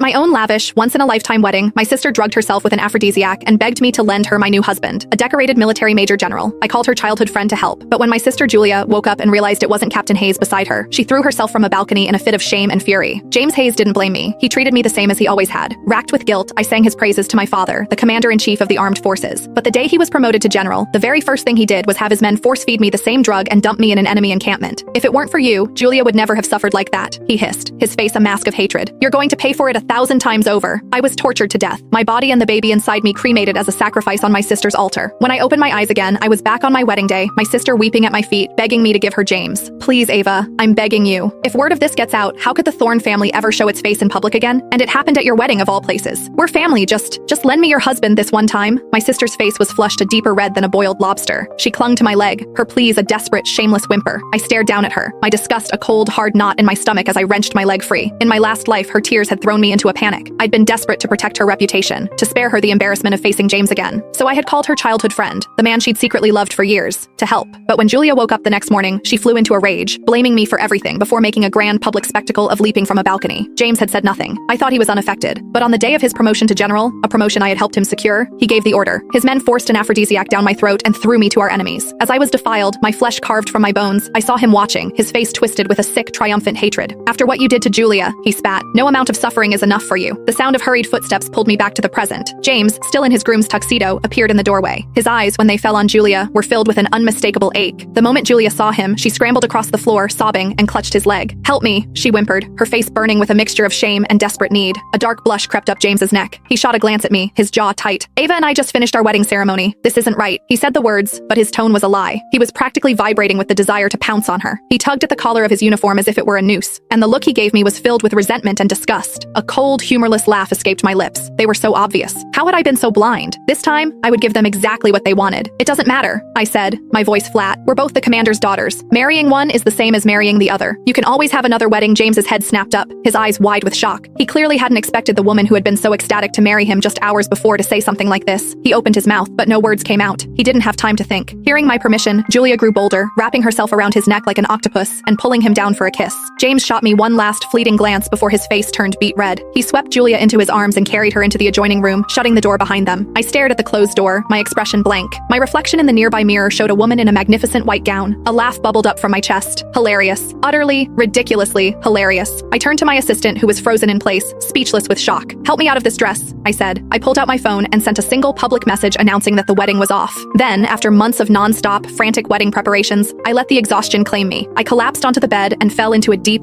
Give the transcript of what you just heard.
my own lavish, once-in-a-lifetime wedding, my sister drugged herself with an aphrodisiac and begged me to lend her my new husband, a decorated military major general. I called her childhood friend to help, but when my sister Julia woke up and realized it wasn't Captain Hayes beside her, she threw herself from a balcony in a fit of shame and fury. James Hayes didn't blame me. He treated me the same as he always had. Racked with guilt, I sang his praises to my father, the commander-in-chief of the armed forces. But the day he was promoted to general, the very first thing he did was have his men force-feed me the same drug and dump me in an enemy encampment. If it weren't for you, Julia would never have suffered like that, he hissed, his face a mask of hatred. You're going to pay for it 1,000 times over. I was tortured to death, my body and the baby inside me cremated as a sacrifice on my sister's altar. When I opened my eyes again, I was back on my wedding day, my sister weeping at my feet, begging me to give her James. Please, Ava, I'm begging you. If word of this gets out, how could the Thorne family ever show its face in public again? And it happened at your wedding of all places. We're family, just lend me your husband this one time. My sister's face was flushed a deeper red than a boiled lobster. She clung to my leg, her pleas a desperate, shameless whimper. I stared down at her, my disgust a cold, hard knot in my stomach as I wrenched my leg free. In my last life, her tears had thrown me into a panic. I'd been desperate to protect her reputation, to spare her the embarrassment of facing James again. So I had called her childhood friend, the man she'd secretly loved for years, to help. But when Julia woke up the next morning, she flew into a rage, blaming me for everything before making a grand public spectacle of leaping from a balcony. James had said nothing. I thought he was unaffected. But on the day of his promotion to general, a promotion I had helped him secure, he gave the order. His men forced an aphrodisiac down my throat and threw me to our enemies. As I was defiled, my flesh carved from my bones, I saw him watching, his face twisted with a sick, triumphant hatred. After what you did to Julia, he spat, no amount of suffering is enough for you. The sound of hurried footsteps pulled me back to the present. James, still in his groom's tuxedo, appeared in the doorway. His eyes, when they fell on Julia, were filled with an unmistakable ache. The moment Julia saw him, she scrambled across the floor, sobbing, and clutched his leg. Help me, she whimpered, her face burning with a mixture of shame and desperate need. A dark blush crept up James's neck. He shot a glance at me, his jaw tight. Ava and I just finished our wedding ceremony. This isn't right. He said the words, but his tone was a lie. He was practically vibrating with the desire to pounce on her. He tugged at the collar of his uniform as if it were a noose, and the look he gave me was filled with resentment and disgust. A cold, humorless laugh escaped my lips. They were so obvious. How had I been so blind? This time, I would give them exactly what they wanted. It doesn't matter, I said, my voice flat. We're both the commander's daughters. Marrying one is the same as marrying the other. You can always have another wedding. James's head snapped up, his eyes wide with shock. He clearly hadn't expected the woman who had been so ecstatic to marry him just hours before to say something like this. He opened his mouth, but no words came out. He didn't have time to think. Hearing my permission, Julia grew bolder, wrapping herself around his neck like an octopus and pulling him down for a kiss. James shot me one last fleeting glance before his face turned beet red. He swept Julia into his arms and carried her into the adjoining room, shutting the door behind them. I stared at the closed door, my expression blank. My reflection in the nearby mirror showed a woman in a magnificent white gown. A laugh bubbled up from my chest. Hilarious. Utterly, ridiculously hilarious. I turned to my assistant, who was frozen in place, speechless with shock. Help me out of this dress, I said. I pulled out my phone and sent a single public message announcing that the wedding was off. Then, after months of non-stop, frantic wedding preparations, I let the exhaustion claim me. I collapsed onto the bed and fell into a deep,